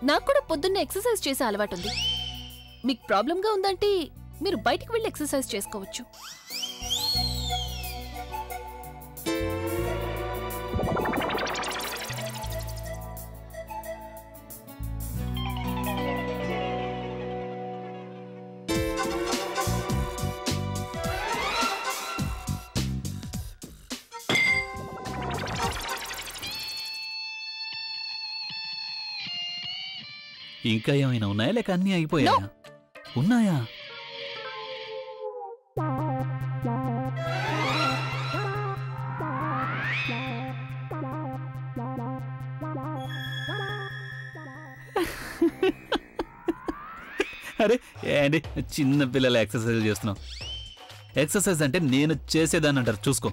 నాకు కూడా పొద్దున్నే ఎక్సర్సైజ్ చేసే అలవాటుంది. మీకు ప్రాబ్లంగా ఉందంటే మీరు బయటికి వెళ్ళి ఎక్సర్సైజ్ చేసుకోవచ్చు. ఇంకా ఏమైనా ఉన్నాయా లేక అన్నీ అయిపోయాయా? ఉన్నాయా? అరే ఏంటి చిన్న పిల్లలు ఎక్సర్సైజ్ చేస్తున్నావు? ఎక్సర్సైజ్ అంటే నేను చేసేదాన్ని అంటారు. చూసుకో,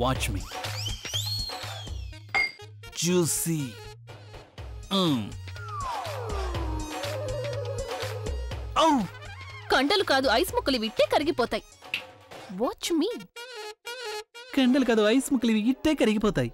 వాచ్ మీ. జ్యూసీ. కండలు కాదు ఐస్ ముక్కలు ఇట్టే కరిగిపోతాయి. వాచ్ మీ. కండలు కాదు ఐస్ ముక్కలు ఇట్టే కరిగిపోతాయి.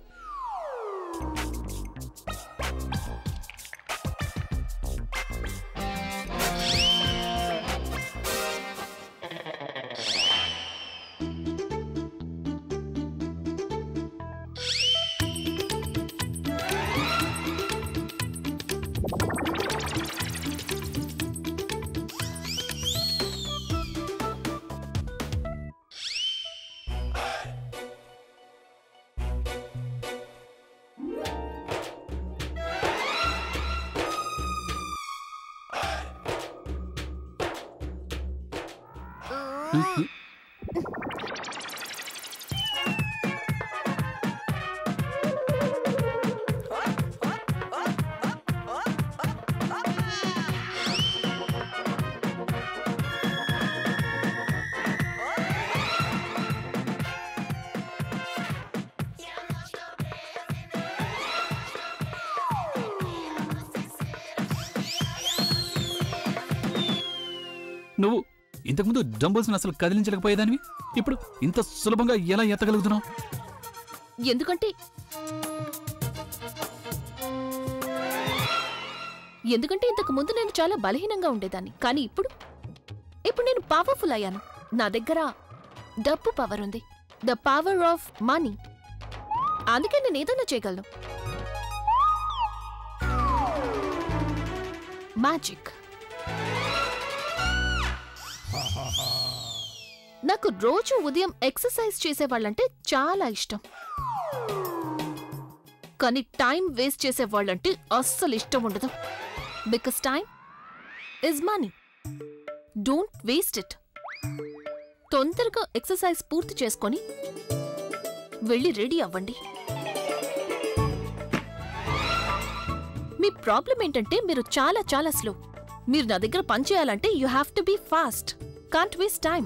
నువ్వు ఇంతకుముందు డంబుల్స్ అసలు కదిలించలేకపోయేదానివి, ఇప్పుడు ఇంత సులభంగా ఎలా ఎత్తగలుగుతున్నావు? ఎందుకంటే ఇంతకు ముందు నేను చాలా బలహీనంగా ఉండేదాన్ని, కానీ ఇప్పుడు నేను పవర్ఫుల్ అయ్యాను. నా దగ్గర డబ్బు పవర్ ఉంది, ద పవర్ ఆఫ్ మనీ. అందుకే నేను ఏదైనా చేయగలను. మ్యాజిక్. నాకు రోజు ఉదయం ఎక్సర్సైజ్ చేసేవాళ్ళంటే చాలా ఇష్టం, కానీ టైం వేస్ట్ చేసేవాళ్ళంటే అస్సలు ఇష్టం ఉండదు. Because time is money. Don't waste it. తొందరగా ఎక్సర్సైజ్ పూర్తి చేసుకొని వెళ్ళి రెడీ అవ్వండి. మీ ప్రాబ్లం ఏంటంటే మీరు చాలా చాలా స్లో. మీరు నా దగ్గర పనిచేయాలంటే you have to be fast. Can't waste time.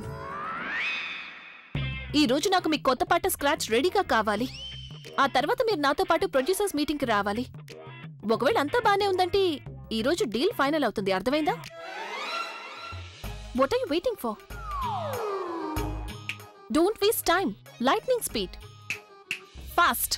ఈ రోజు నాకు మీ కొత్త పాట స్క్రాచ్ రెడీగా కావాలి. ఆ తర్వాత మీరు నాతో పాటు ప్రొడ్యూసర్స్ మీటింగ్కి రావాలి. ఒకవేళ అంతా బానే ఉందంటే ఈ రోజు డీల్ ఫైనల్ అవుతుంది. అర్థమైందా? What are you waiting for? Don't waste time. Lightning speed. Fast.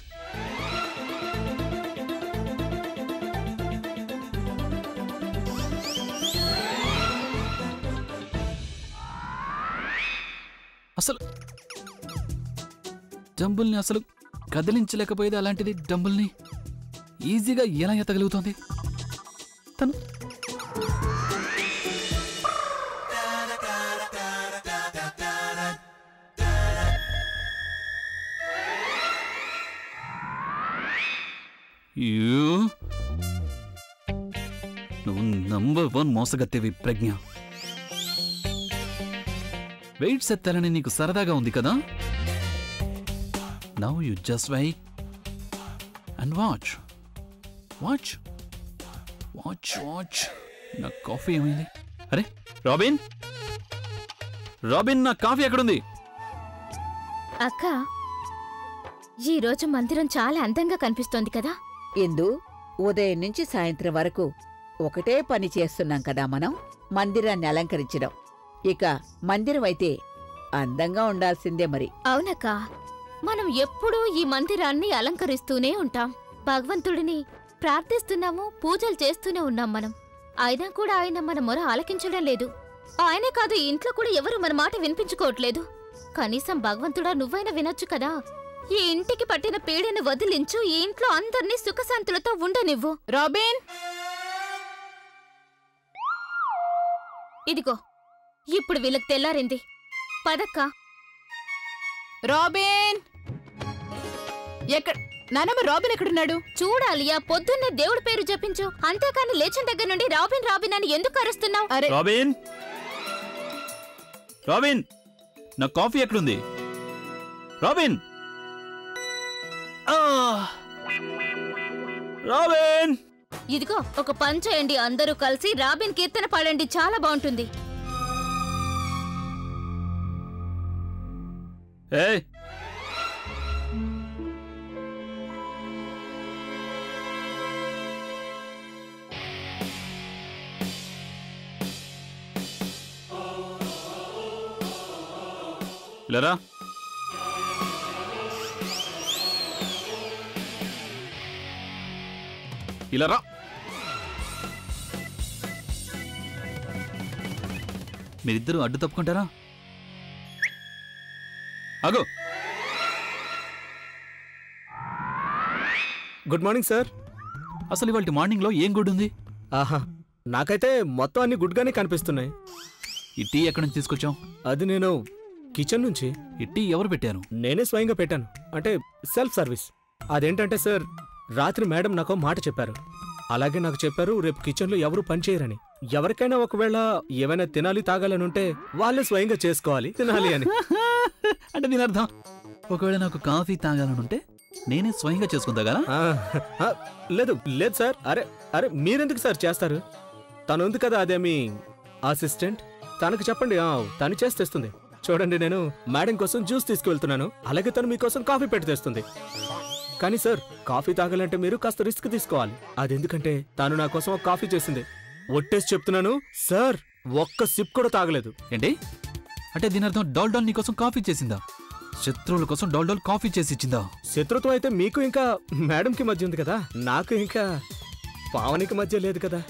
అసలు డంబుల్ని అసలు కదిలించలేకపోయేది, అలాంటిది డంబుల్ని ఈజీగా ఎలా ఎత్తగలుగుతోంది తను? నువ్వు నంబర్ 1 మోసగత్తేవి ప్రజ్ఞ. వెయిట్స్ ఎత్తాలని నీకు సరదాగా ఉంది కదా? Now you just wait and watch. Watch. నా కాఫీ ఏమైంది? అరే రాబిన్, నా కాఫీ ఎక్కడుంది? అక్క, ఈరోజు మందిరం చాలా అందంగా కనిపిస్తోంది కదా? ఇందు, ఉదయం నుంచి సాయంత్రం వరకు ఒకటే పని చేస్తున్నాం కదా మనం, మందిరాన్ని అలంకరించడం. ఇక మందిరం అయితే అందంగా ఉండాల్సిందే మరి. అవునక్క, మనం ఎప్పుడూ ఈ మందిరాన్ని అలంకరిస్తూనే ఉంటాం. భగవంతుడిని ప్రార్థిస్తున్నాము, పూజలు చేస్తూనే ఉన్నాం మనం. అయినా కూడా ఆయన మన మొర ఆలకించడం లేదు. ఆయనే కాదు, ఈ ఇంట్లో కూడా ఎవరు మన మాట వినిపించుకోవట్లేదు. కనీసం భగవంతుడా నువ్వైనా వినొచ్చు కదా. ఈ ఇంటికి పట్టిన పీడను వదిలించు, ఈ ఇంట్లో అందర్నీ సుఖశాంతులతో ఉండనివ్వు. రాబిన్, ఇదిగో ఇప్పుడు వీళ్ళకి తెల్లారింది. పదక్క. రాబిన్ ఎక్కడ? నానమ్మ రాబిన్ ఎక్కడున్నాడు? చూడాలియా, పొద్దున్నే దేవుడి పేరు జపించు, అంతేకాని లేచిన దగ్గర నుండి రాబిన్ రాబిన్ అని ఎందుకు అరుస్తున్నావు? అరే రాబిన్, రాబిన్, నా కాఫీ ఎక్కడుంది? Robin, robin. ఇదిగో ఒక పని చేయండి, అందరూ కలిసి రాబిన్ కీర్తన పాడండి, చాలా బాగుంటుంది. ఏయ్, ఇలారా. ఇలారా. మీరిద్దరూ అడ్డు తప్పుకుంటారా? అగో. Good morning sir. అసలు ఇవాళ మార్నింగ్లో ఏం గుడ్ ఉంది? ఆహా, నాకైతే మొత్తం అన్ని గుడ్గానే కనిపిస్తున్నాయి. ఈ టీ ఎక్కడి నుంచి తీసుకొచ్చాం? అది నేను కిచెన్ నుంచి. ఈ టీ ఎవరు పెట్టారు? నేనే స్వయంగా పెట్టాను, అంటే సెల్ఫ్ సర్వీస్. అదేంటంటే సార్, రాత్రి మేడం నాకు మాట చెప్పారు. అలాగే నాకు చెప్పారు రేపు కిచెన్లో ఎవరు పనిచేయరని. ఎవరికైనా ఒకవేళ ఏమైనా తినాలి తాగాలని ఉంటే వాళ్ళే స్వయంగా చేసుకోవాలి, తినాలి అని. అంటే దీని అర్థం ఒకవేళ నాకు కాఫీ తాగాలనుంటే నేనే స్వయంగా చేసుకుందా కదా? లేదు లేదు సార్. అరే అరే మీరెందుకు సార్ చేస్తారు? తను ఉంది కదా, అదే మీ అసిస్టెంట్, తనకు చెప్పండి, తను చేసి తెస్తుంది. చూడండి, నేను మేడం కోసం జ్యూస్ తీసుకువెళ్తున్నాను, అలాగే తను మీకోసం కాఫీ పెట్టి తెస్తుంది. కానీ సార్, కాఫీ తాగాలంటే మీరు కాస్త రిస్క్ తీసుకోవాలి. అదెందుకంటే తాను నా కోసం ఒక కాఫీ చేసింది. ఒట్టేసి చెప్తున్నాను సార్, ఒక్క సిప్ కూడా తాగలేదు. ఏంటి అంటే దీని అర్థం డాల్ డాల్ నీకోసం కాఫీ చేసిందా? శత్రువుల కోసం డాల్ డాల్ కాఫీ చేసి ఇచ్చిందా? శత్రుత్వం అయితే మీకు ఇంకా మేడంకి మధ్య ఉంది కదా, నాకు ఇంకా పావనికి మధ్య లేదు కదా.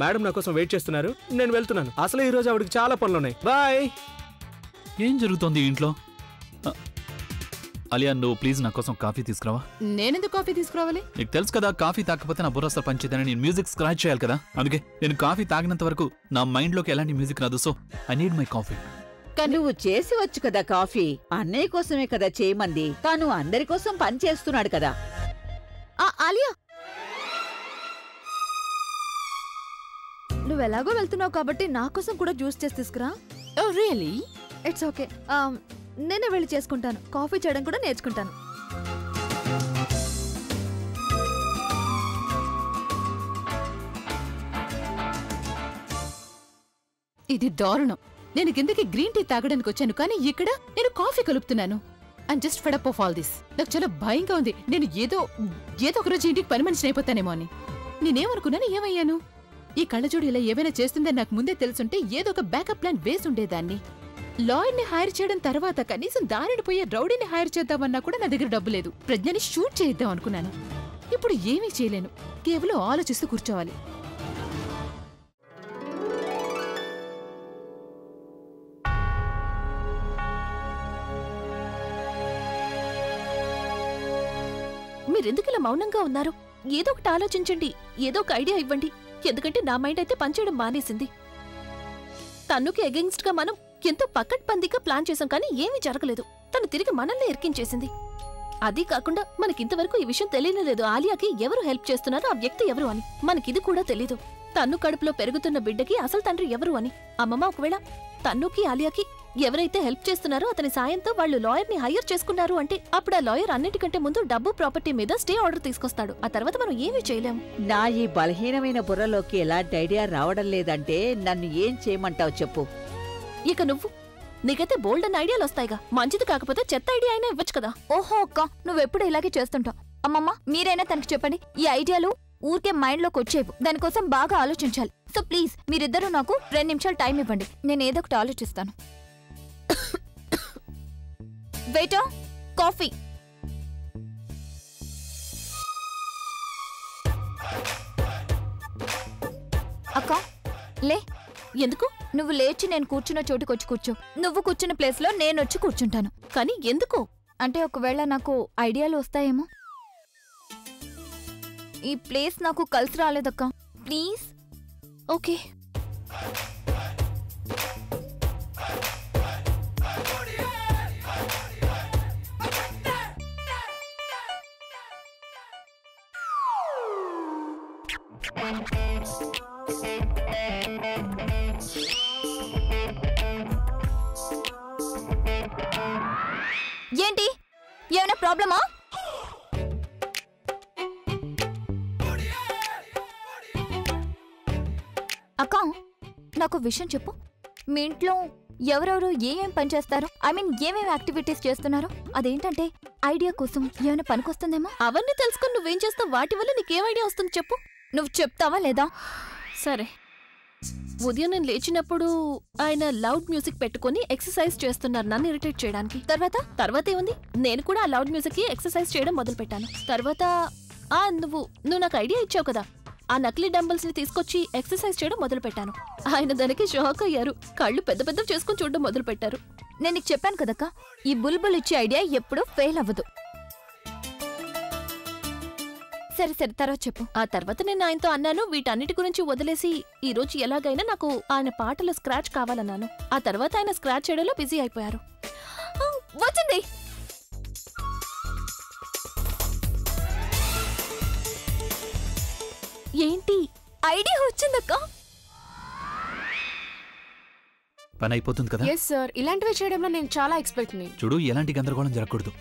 మేడం నా కోసం వెయిట్ చేస్తున్నారు, నేను వెళ్తున్నాను. అసలు ఈ రోజు ఆవిడకి చాలా పనులున్నాయి. బాయ్. ఏం జరుగుతోంది ఇంట్లో? అలియా, నువ్వు ప్లీజ్ నా కోసం కాఫీ తీసుకురావా? నేనెందుకు కాఫీ తీసుకురావాలి? నీకు తెలుసు కదా, కాఫీ తాకపోతే నా బుర్ర అసలు పనిచేద్దని నేను మ్యూజిక్ స్క్రాచ్ చేయాలి కదా. అందుకే నేను కాఫీ తాగినంత వరకు నా మైండ్లోకి ఎలాంటి మ్యూజిక్ రాదు. So I need my coffee. నువ్వు చేసి వచ్చు కదా కాఫీ. అన్నయ్య కోసమే కదా చేయమంది. తాను అందరి కోసం పని చేస్తున్నాడు కదా. ఆలియా, నువ్వెలాగో వెళ్తున్నావు కాబట్టి నా కోసం కూడా జ్యూస్ చేసి తీసుకురా. Oh really? It's okay. నేనే వెళ్ళి చేసుకుంటాను. కాఫీ చేయడం కూడా నేర్చుకుంటాను. ఇది దారుణం. నేను కిందకి గ్రీన్ టీ తాగడానికి వచ్చాను, కానీ ఇక్కడ నేను కాఫీ కలుపుతున్నాను. I'm just fed up of all this. నాకు చాలా భయంగా ఉంది. నేను ఏదో ఒక రోజు ఇంటికి పని మనిషిని అయిపోతానేమో అని. నేనేమనుకున్నాను, ఏమయ్యాను? ఈ కళ్ళజోడు ఇలా ఏమైనా చేస్తుందని నాకు ముందే తెలుసుంటే ఏదో ఒక బ్యాకప్ ప్లాన్ వేసి ఉండేదాన్ని. లాయర్ని హైర్ చేయడం తర్వాత కనీసం దారిని పోయే రౌడీని హైర్ చేద్దామన్నా కూడా నా దగ్గర డబ్బు లేదు. ప్రజ్ఞని షూట్ చేద్దాం అనుకున్నాను. ఇప్పుడు ఏమీ చేయలేను, కేవలం ఆలోచిస్తూ కూర్చోవాలి. మీరెందుకు ఇలా మౌనంగా ఉన్నారు? ఏదో ఒకటి ఆలోచించండి, ఏదో ఒక ఐడియా ఇవ్వండి. ఎందుకంటే నా మైండ్ అయితే పనిచేయడం మానేసింది. తన్నుకి అగెన్స్ట్ గా మనం ఎంతో పకడ్బందీగా ప్లాన్ చేశాం, కానీ ఏమీ జరగలేదు. తను తిరిగి మనల్ని ఇరికించేసింది. అది కాకుండా మనకింతవరకు ఈ విషయం తెలియలేదు, ఆలియాకి ఎవరు హెల్ప్ చేస్తున్నారో ఆ వ్యక్తి ఎవరు అని. మనకిది కూడా తెలీదు, తన్ను కడుపులో పెరుగుతున్న బిడ్డకి అసలు తండ్రి ఎవరు అని. అమ్మమ్మ, ఒకవేళ తన్నుకి ఆలియాకి ఎవరైతే హెల్ప్ చేస్తున్నారో అతని సాయంతో వాళ్ళు లాయర్ని హైర్ చేసుకున్నారు అంటే అప్పుడు ఆ లాయర్ అన్నిటికంటే ముందు డబ్బు ప్రాపర్టీ మీద స్టే ఆర్డర్ తీసుకొస్తాడు. ఆ తర్వాత మనం ఏమీ చేయలేం. నా ఈ బలహీనమైన బుర్రలోకి ఎలాంటి ఐడియా రావడం లేదంటే నన్ను ఏం చేయమంటావు చెప్పు. ఇక నువ్వు, నీకైతే బోల్డ్ అన్న ఐడియాలు వస్తాయిగా. మంచిది కాకపోతే చెత్త ఐడియా అయినా ఇవ్వచ్చు కదా. ఓహో అక్క, నువ్వెప్పుడు ఇలాగే చేస్తుంటావు. అమ్మమ్మ, మీరైనా తనకి చెప్పండి, ఈ ఐడియాలు ఊరికే మైండ్లోకి వచ్చేవు. దానికోసం బాగా ఆలోచించాలి. సో ప్లీజ్ మీరిద్దరూ నాకు 2 నిమిషాలు టైం ఇవ్వండి, నేను ఏదో ఒకటి ఆలోచిస్తాను. Waiter, coffee. అక్క లే. ఎందుకు? నువ్వు లేచి నేను కూర్చున్న చోటుకొచ్చి కూర్చో. నువ్వు కూర్చున్న ప్లేస్లో నేను వచ్చి కూర్చుంటాను. కానీ ఎందుకు? అంటే ఒకవేళ నాకు ఐడియాలు వస్తాయేమో. ఈ ప్లేస్ నాకు కలిసి రాలేదక్క, ప్లీజ్. ఓకే. ఏంటి, ఏమైనా ప్రాబ్లమా? అక్క నాకు విషయం చెప్పు. మీ ఇంట్లో ఎవరెవరు ఏమేం పని చేస్తారు, ఏమేం యాక్టివిటీస్ చేస్తున్నారు? అదేంటంటే ఐడియా కోసం ఏమైనా పనికొస్తుందేమో. అవన్నీ తెలుసుకుని నువ్వేం చేస్తావు? వాటి వల్ల నీకేం ఐడియా వస్తుంది చెప్పు. నువ్వు చెప్తావా లేదా? సరే. ఉదయం నేను లేచినప్పుడు ఆయన లౌడ్ మ్యూజిక్ పెట్టుకుని ఎక్సర్సైజ్ చేస్తున్నారు నన్ను ఇరిటేట్ చేయడానికి. తర్వాత ఏముంది, నేను కూడా ఆ లౌడ్ మ్యూజిక్ కి ఎక్సర్సైజ్ చేయడం మొదలు పెట్టాను. తర్వాత నువ్వు నాకు ఐడియా ఇచ్చావు కదా, ఆ నకిలీ డంబల్స్ ని తీసుకొచ్చి ఎక్సర్సైజ్ చేయడం మొదలు పెట్టాను. ఆయన దానికి షాక్ అయ్యారు, కళ్ళు పెద్ద పెద్ద చేసుకుని చూడడం మొదలు పెట్టారు. నేను నీకు చెప్పాను కదక్క, ఈ బుల్బుల్ ఇచ్చే ఐడియా ఎప్పుడూ ఫెయిల్ అవ్వదు. సరే తర్వాత చెప్పు. ఆ తర్వాత నేను ఆయనతో అన్నాను, వీటన్నిటి గురించి వదిలేసి ఈ రోజు ఎలాగైనా నాకు ఆయన పాటలో స్క్రాచ్ కావాలన్నాను. ఆ తర్వాత ఆయన స్క్రాచ్ చేయడంలో బిజీ అయిపోయారు. వచ్చింది. ఏంటి? ఐడియా వచ్చిందక్క. పని అయిపోతుంది కదా? ఎస్ సార్, ఇలాంటివి చేయడంలో నేను చాలా ఎక్స్పెక్ట్ ని. చూడు, ఎలాంటి గందరగోళం జరగకూడదు.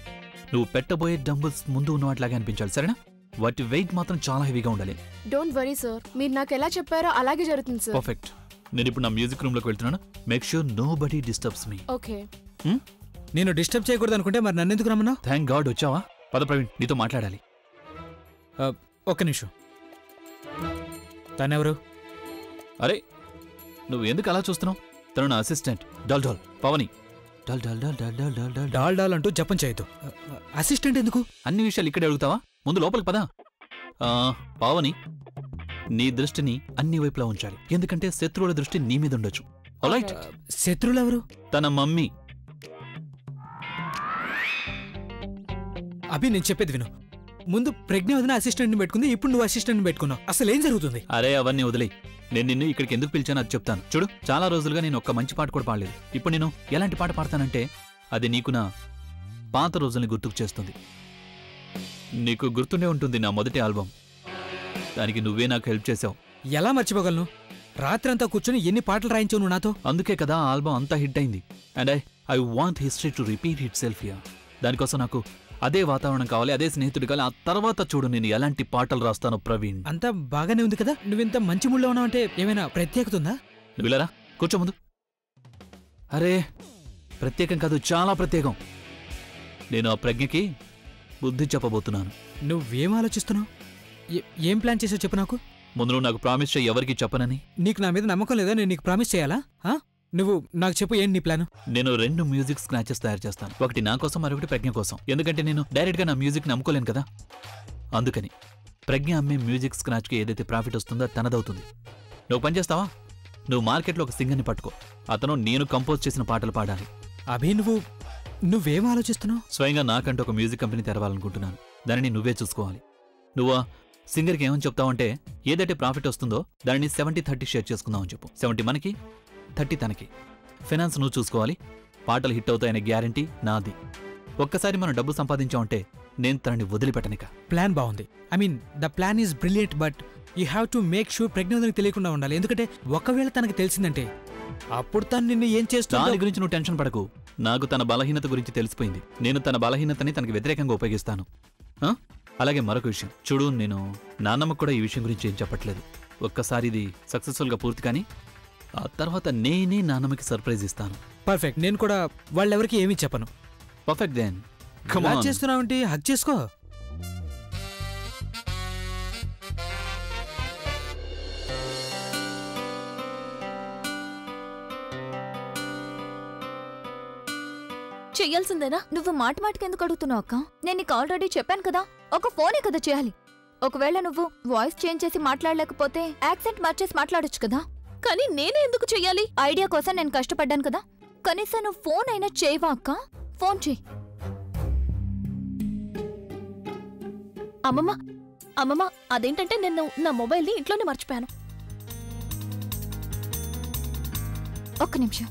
నువ్వు పెట్టబోయే డంబుల్స్ ముందు ఉన్న వాటిలాగా అనిపించాలి, సరేనా? వాటి వెయిట్ మాత్రం చాలా హెవీగా ఉండాలి. డోంట్ వరీ సార్, మీరు నాకు ఎలా చెప్పారో అలాగే జరుగుతుంది సార్. పర్ఫెక్ట్. నేను ఇప్పుడు నా మ్యూజిక్ రూమ్ లోకి వెళ్తున్నాను. మేక్ ష్యూర్ నోబడీ డిస్టర్బ్స్ మీ. ఓకే. నేను డిస్టర్బ్ చేయకూడదు అనుకుంటే మరి నన్ను ఎందుకు రమ్మన్నావు? థ్యాంక్ గాడ్ వచ్చావా? పద ప్రవీణ్, నీతో మాట్లాడాలి. ఒక్క నిమిషం. తనెవరు? అరే, నువ్వు ఎందుకు అలా చూస్తున్నావు? తను నా assistant doll doll Pavani. Doll doll doll doll doll doll doll doll doll అంటూ జపం చేయొద్దు. అసిస్టెంట్ ఎందుకు? అన్ని విషయాలు ఇక్కడే అడుగుతావా? ముందు లోపలికి పదా. పావని, నీ దృష్టిని అన్ని వైపులా ఉంచాలి, ఎందుకంటే శత్రువుల దృష్టి నీ మీద ఉండొచ్చు. ఆల్రైట్? శత్రువులెవరు? తన మమ్మీ. అభి, నేను చెప్పేది విను. ముందు ప్రజ్ఞ వదిన అసిస్టెంట్ని పెట్టుకుంది, ఇప్పుడు నువ్వు అసిస్టెంట్ని పెట్టుకున్నావు. అసలు ఏం జరుగుతుంది? అరే, అవన్నీ వదిలే. నేను నిన్ను ఇక్కడికి ఎందుకు పిలిచానో అది చెప్తాను. చూడు, చాలా రోజులుగా నేను ఒక్క మంచి పాట కూడా పాడలేదు. ఇప్పుడు నేను ఎలాంటి పాట పాడతానంటే అది నీకు నా పాత రోజుల్ని గుర్తుకు చేస్తుంది. నీకు గుర్తుండే ఉంటుంది నా మొదటి ఆల్బమ్. దానికి నువ్వే నాకు హెల్ప్ చేసావు. ఎలా మర్చిపోగలను? రాత్రంతా కూర్చొని ఎన్ని పాటలు రాయించావు నువ్వు నాతో. అందుకే కదా ఆ ఆల్బమ్ అంతా హిట్ అయింది. And I want history to repeat it self here. దానికోసం నాకు అదే వాతావరణం కావాలి, అదే స్నేహితుడు కావాలి. ఆ తర్వాత చూడు నేను ఎలాంటి పాటలు రాస్తానో ప్రవీణ్. అంతా బాగానే ఉంది కదా? నువ్వింత మంచి మూడ్లో ఉన్నావంటే ఏమైనా ప్రత్యేకత ఉందా? నువ్వు ఇలా కూర్చో ముందు. అరే, ప్రత్యేకం కాదు, చాలా ప్రత్యేకం. నేను ఆ ప్రజ్ఞకి బుద్ధి చెప్పబోతున్నాను. నువ్వేం ఆలోచిస్తున్నావు? ఏం ప్లాన్ చేసావు చెప్పు నాకు. ముందు నువ్వు నాకు ప్రామిస్ చేయి ఎవరికి చెప్పనని. నీకు నా మీద నమ్మకం లేదా? నేను నీకు ప్రామిస్ చేయాలా? నువ్వు నాకు చెప్పు, ఏంటి నీ ప్లాన్? నేను 2 మ్యూజిక్ స్క్రాచెస్ తయారు చేస్తాను. ఒకటి నా కోసం, మరొకటి ప్రజ్ఞ కోసం. ఎందుకంటే నేను డైరెక్ట్గా నా మ్యూజిక్ నమ్ముకోలేను కదా. అందుకని ప్రజ్ఞ అమ్మే మ్యూజిక్ స్క్రాచ్కి ఏదైతే ప్రాఫిట్ వస్తుందో తనదవుతుంది. నువ్వు పని చేస్తావా? నువ్వు మార్కెట్లో ఒక సింగర్ని పట్టుకో. అతను నేను కంపోజ్ చేసిన పాటలు పాడాలి. అభి, నువ్వేం ఆలోచిస్తున్నావు? స్వయంగా నాకంటూ ఒక మ్యూజిక్ కంపెనీ తెరవాలనుకుంటున్నాను. దానిని నువ్వే చూసుకోవాలి. నువ్వు సింగర్కి ఏమని చెప్తావంటే ఏదైతే ప్రాఫిట్ వస్తుందో దానిని 70-30 షేర్ చేసుకుందామని చెప్పు. 70 మనకి, 30 తనకి. ఫైనాన్స్ నువ్వు చూసుకోవాలి. పాటలు హిట్ అవుతాయనే గ్యారంటీ నాది. ఒక్కసారి మనం డబ్బు సంపాదించామంటే నేను తనని వదిలిపెట్టనిక. ప్లాన్ బాగుంది. The plan is brilliant, but you have to make sure ప్రజ్ఞకి తెలియకుండా ఉండాలి. ఎందుకంటే ఒకవేళ తనకి తెలిసిందంటే అప్పుడు తను నిన్ను ఏం చేస్తా. దాని గురించి నువ్వు టెన్షన్ పడకు. నాకు తన బలహీనత గురించి తెలిసిపోయింది. నేను తన బలహీనతని తనకి వ్యతిరేకంగా ఉపయోగిస్తాను. అలాగే మరొక విషయం చూడు, నేను నాన్నమ్మకు కూడా ఈ విషయం గురించి ఏం చెప్పట్లేదు. ఒక్కసారి ఇది సక్సెస్ఫుల్గా పూర్తి కానీ ఆ తర్వాత నేనే నాన్నమ్మకి సర్ప్రైజ్ ఇస్తాను. పర్ఫెక్ట్. నేను కూడా వాళ్ళెవరికి ఏమీ చెప్పను. పర్ఫెక్ట్. దెన్ చేస్తున్నావంటే హక్ చేసుకో. చెయ్యాల్సిందేనా? నువ్వు మాటికి ఎందుకు అడుగుతున్నావు అక్క? నేను నీకు ఆల్రెడీ చెప్పాను కదా, ఒక ఫోనే కదా చేయాలి. ఒకవేళ నువ్వు వాయిస్ చేంజ్ చేసి మాట్లాడలేకపోతే యాక్సెంట్ మార్చేసి మాట్లాడొచ్చు కదా. కానీ నేనే ఎందుకు చెయ్యాలి? ఐడియా కోసం నేను కష్టపడ్డాను కదా, కనీసం నువ్వు ఫోన్ అయినా చేయవా అక్క? ఫోన్ చేయి. అమ్మమ్మ అమ్మమ్మ, అదేంటంటే నేను నా మొబైల్ని ఇంట్లోనే మర్చిపోయాను. ఒక్క నిమిషం.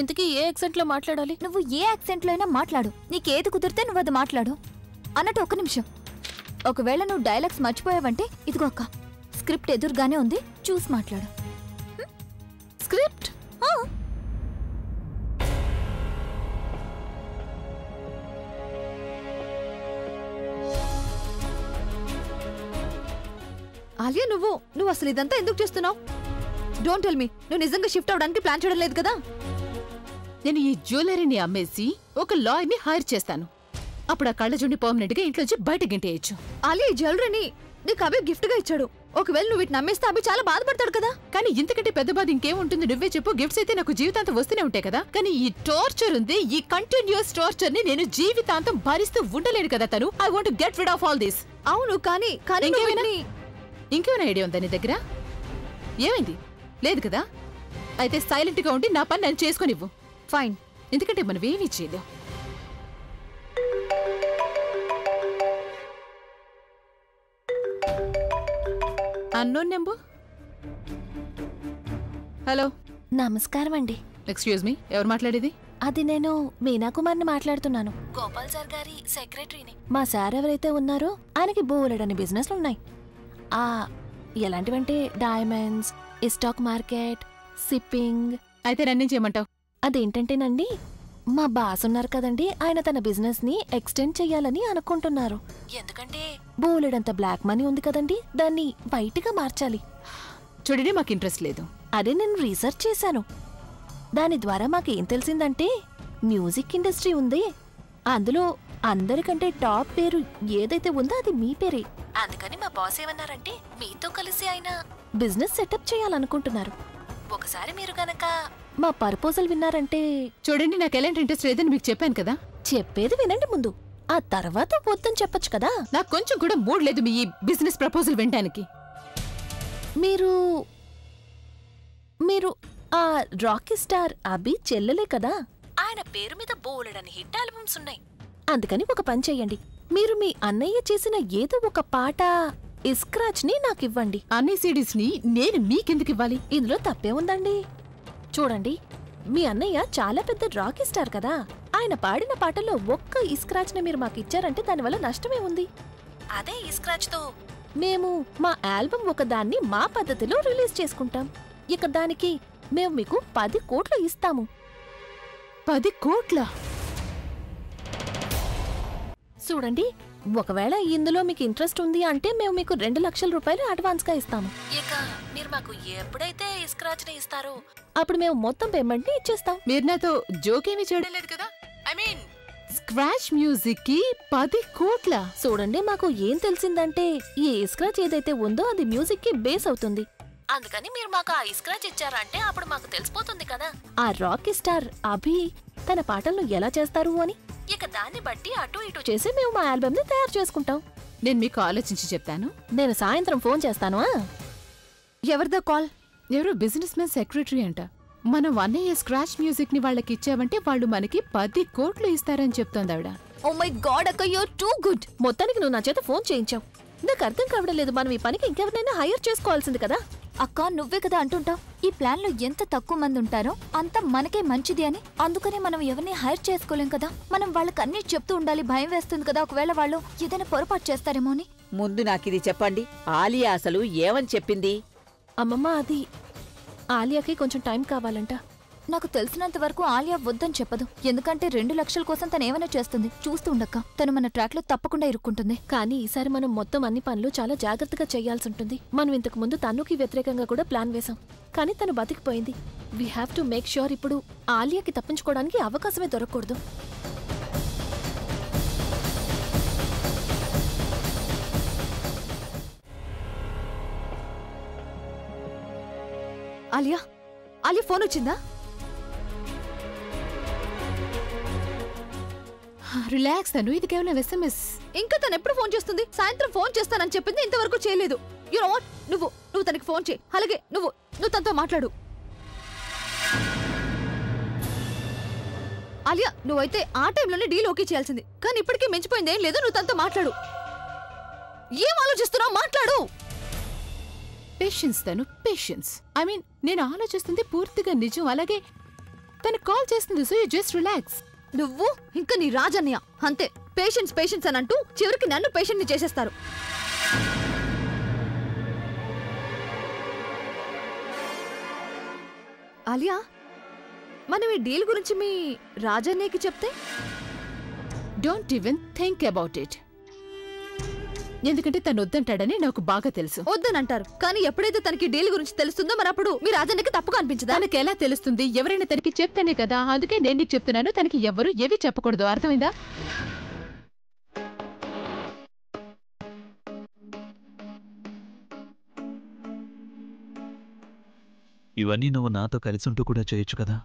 ఇంతకీ ఏ యాక్సెంట్ లో మాట్లాడాలి? నువ్వు ఏ యాక్సెంట్లో అయినా మాట్లాడు, నీకేది కుదిరితే నువ్వు అది మాట్లాడు. అన్నట్టు ఒక్క నిమిషం, ఒకవేళ నువ్వు డైలాగ్స్ మర్చిపోయావంటే ఇదిగో అక్క, స్క్రిప్ట్ ఎదురుగానే ఉంది, చూసి మాట్లాడు. స్క్రిప్ట్? ఆలియా, నువ్వు అసలు ఇదంతా ఎందుకు చేస్తున్నావు? డోంట్ టెల్ మీ, నువ్వు నిజంగా షిఫ్ట్ అవడానికి ప్లాన్ చేయడం లేదు కదా? నేను ఈ జ్యువెలరీని అమ్మేసి ఒక లాయర్ని హైర్ చేస్తాను. అప్పుడు ఆ కళ్ళజుండి పర్మనెంట్ గా ఇంట్లోంచి బయట గింటేయచ్చు. ఆలియా, ఈ జ్యువెలరీని నీకు అభి గిఫ్ట్ గా ఇచ్చాడు. ఒకవేళ నువ్వు వీటిని అమ్మేస్తే అభి చాలా బాధపడతాడు కదా. కానీ ఇంతకంటే పెద్ద బాధ ఇంకేముంటుంది? నువ్వే చెప్పు. గిఫ్ట్స్ అయితే నాకు జీవితాంతం వస్తూనే ఉంటాయి కదా. కానీ ఈ టార్చర్ ఉంది, ఈ కంటిన్యూస్ టార్చర్ ని నేను జీవితాంతం భరిస్తూ ఉండలేను కదా. తను I want get rid of all this. అవును, కానీ ఇంకేమైనా ఐడియా ఉందా నీ దగ్గర? ఏమైంది? లేదు కదా. అయితే సైలెంట్ గా ఉండి నా పని నేను చేసుకునివ్వు. ఫైన్. ఎందుకంటే మనం ఏమీ చేయలేం. Unknown number. హలో, నమస్కారం అండి. ఎక్స్క్యూజ్ మీ, ఎవరు మాట్లాడేది? అది నేను మీనాకుమార్ని మాట్లాడుతున్నాను. గోపాల్ సార్ గారి సెక్రటరీని. మా సార్ ఎవరైతే ఉన్నారో ఆయనకి బోలెడని బిజినెస్లు ఉన్నాయి. ఎలాంటివంటే డైమండ్స్, స్టాక్ మార్కెట్, సిప్పింగ్. అయితే నన్ను చేయమంటావు? అదేంటంటేనండి, మా బాస్ ఉన్నారు కదండి, ఆయన తన బిజినెస్ ని ఎక్స్టెండ్ చెయ్యాలని అనుకుంటున్నారు. ఎందుకంటే బోలెడంత బ్లాక్ మనీ ఉంది కదండి, దాన్ని వైట్ గా మార్చాలి. చూడండి, మాకు ఇంట్రెస్ట్ లేదు. అదే నేను రీసెర్చ్ చేశాను. దాని ద్వారా మాకేం తెలిసిందంటే మ్యూజిక్ ఇండస్ట్రీ ఉంది, అందులో అందరికంటే టాప్ పేరు ఏదైతే ఉందో అది మీ పేరే. అందుకని మా బాస్ ఏమన్నారంటే మీతో కలిసి ఆయన బిజినెస్ సెటప్ చేయాలనుకుంటున్నారు. ఒకసారి మీరు గనక మా ప్రపోజల్ విన్నారంటే. చూడండి, నాకు ఎలాంటి ఇంట్రెస్ట్ లేదని మీకు చెప్పాను కదా. చెప్పేది వినండి ముందు, ఆ తర్వాత వద్దని చెప్పొచ్చు కదా. నాకు కొంచెం కూడా మూడ్ లేదు మీ ఈ బిజినెస్ ప్రపోజల్ వినడానికి. మీరు ఆ రాకీ స్టార్ అభి చెల్లెలే కదా. ఆయన పేరు మీద బోలెడని హిట్ ఆల్బమ్స్ ఉన్నాయి. అందుకని ఒక పని చెయ్యండి, మీరు మీ అన్నయ్య చేసిన ఏదో ఒక పాట స్క్రాచ్ ని నాకివ్వండి. అన్ని సిడీస్ ని నేను మీకెందుకు ఇవ్వాలి? ఇందులో తప్పే ఉందండి. చూడండి, మీ అన్నయ్య చాలా పెద్ద రాకీ స్టార్ కదా. ఆయన పాడిన పాటల్లో ఒక్క స్క్రాచ్ ని మీరు మాకు ఇచ్చారంటే దానివల్ల నష్టమే ఉంది. అదే స్క్రాచ్ తో మేము మా ఆల్బమ్ ఒకదాన్ని మా పద్ధతిలో రిలీజ్ చేసుకుంటాం. ఇక దానికి మేము మీకు 10 కోట్లు ఇస్తాము. 10 కోట్ల? చూడండి, ఒకవేళ ఇందులో మీకు ఇంట్రెస్ట్ ఉంది అంటే మేము మీకు 2 లక్షల రూపాయలు అడ్వాన్స్ గా ఇస్తాము. ఇక మీరు మాకు ఎప్పుడైతే స్క్రాచ్ ని ఇస్తారో అప్పుడు మేము మొత్తం పేమెంట్ ని ఇచ్చేస్తాం. మీరు నాతో జోకేమీ చేయలేదు కదా? ఐ మీన్ స్క్రాచ్ మ్యూజిక్ కి 10 కోట్ల? చూడండి, మాకు ఏం తెలిసిందంటే ఈ స్క్రాచ్ ఏదైతే ఉందో అది మ్యూజిక్ కి బేస్ అవుతుంది. అందుకని మీరు మాకు ఆ స్క్రాచ్ ఇచ్చారంటే అప్పుడు మాకు తెలిసిపోతుంది కదా ఆ రాకీ స్టార్ అభి తన పాటలను ఎలా చేస్తారు అని. ఇక దాన్ని బట్టి అటు ఇటు చేసి మేము మా ఆల్బమ్ ని తయారు చేసుకుంటాం. నేను మీకు ఆలోచించి చెప్తాను. నేను సాయంత్రం ఫోన్ చేస్తాను. ఎవరిదా కాల్? ఎవరో బిజినెస్ మ్యాన్ సెక్రటరీ అంట. మనం అన్నయ్య స్క్రాచ్ మ్యూజిక్ ని వాళ్ళకి ఇచ్చామంటే వాళ్ళు మనకి 10 కోట్లు ఇస్తారని చెప్తోంది ఆవిడ. ఓ మై గాడ్ అక్క, యు ఆర్ టూ గుడ్. మొత్తానికి నువ్వు నా చేత ఫోన్ చేయించావు. నాకు అర్థం కావడం లేదు, మనం ఈ పనికి ఇంకెవరినైనా హైర్ చేసుకోవాల్సింది కదా. అక్క, నువ్వే కదా అంటుంటావు ఈ ప్లాన్ లో ఎంత తక్కువ మంది ఉంటారో అంత మనకే మంచిది అని. అందుకనే మనం ఎవరిని హైర్ చేసుకోలేం కదా. మనం వాళ్ళకి అన్ని చెప్తూ ఉండాలి. భయం వేస్తుంది కదా, ఒకవేళ వాళ్ళు ఏదైనా పొరపాటు చేస్తారేమో అని. ముందు నాకిది చెప్పండి, ఆలియా అసలు ఏమని చెప్పింది? అమ్మమ్మ, అది ఆలియాకి కొంచెం టైం కావాలంట. నాకు తెలిసినంత వరకు ఆలియా వద్దని చెప్పదు. ఎందుకంటే 2 లక్షల కోసం తను ఏమైనా చేస్తుంది. చూస్తూ ఉండక్క, తను మన ట్రాక్ లో తప్పకుండా ఇరుక్కుంటుంది. కానీ ఈసారి మనం మొత్తం అన్ని పనులు చాలా జాగ్రత్తగా చేయాల్సి ఉంటుంది. మనం ఇంతకు ముందు తన్నుకి వ్యతిరేకంగా కూడా ప్లాన్ వేశాం, కానీ తను బతికిపోయింది. We have to make sure ఇప్పుడు ఆలియాకి తప్పించుకోవడానికి అవకాశమే దొరకకూడదు. ఆలియా ఆలియా ఫోన్ వచ్చిందా? రిలాక్స్ తను, ఇది కేవలం SMS. ఇంకా తను ఎప్పుడు ఫోన్ చేస్తుంది? సాయంత్రం ఫోన్ చేస్తానని చెప్పింది, ఇంతవరకు చేయలేదు. యు నో వాట్, నువ్వు తనకి ఫోన్ చేయి. అలాగే నువ్వు తనతో మాట్లాడు. ఆలియా, నువ్వైతే ఆ టైంలోనే డీల్ ఓకే చేయాల్సింది, కానీ ఇప్పటికీ మించిపోయింది ఏం లేదు. నువ్వు తనతో మాట్లాడు. ఏం ఆలోచిస్తున్నావు? మాట్లాడు. పేషెన్స్ తను, పేషెన్స్. ఐ మీన్, నేను ఆలోచిస్తుంది పూర్తిగా నిజం. అలాగే తను కాల్ చేస్తుంది, సో యూ జస్ట్ రిలాక్స్. నువ్వు ఇంకా నీ రాజన్య అంతే. పేషెన్స్ అని అంటూ చివరికి నన్ను పేషెంట్ ని చేసేస్తారు. ఆలియా, మనం ఈ డీల్ గురించి మీ రాజన్నయ్యకి చెప్తే? Don't even think about it. ఎందుకంటే తను వద్దంటాడని నాకు బాగా తెలుసు. వద్దనంటారు, కానీ ఎప్పుడైతే తనకి డీల్ గురించి తెలుస్తుందో మరి అప్పుడు మీ రాజన్నకి తప్పుగా అనిపించదా? తనకి ఎలా తెలుస్తుంది? ఎవరైనా తనకి చెప్తానే కదా. అందుకే నేను నీకు చెప్తున్నాను, తనకి ఎవరు ఏవి చెప్పకూడదు. అర్థమైందా? ఇవన్నీ నువ్వు నాతో కలిసి ఉంటూ కూడా చేయొచ్చు కదా.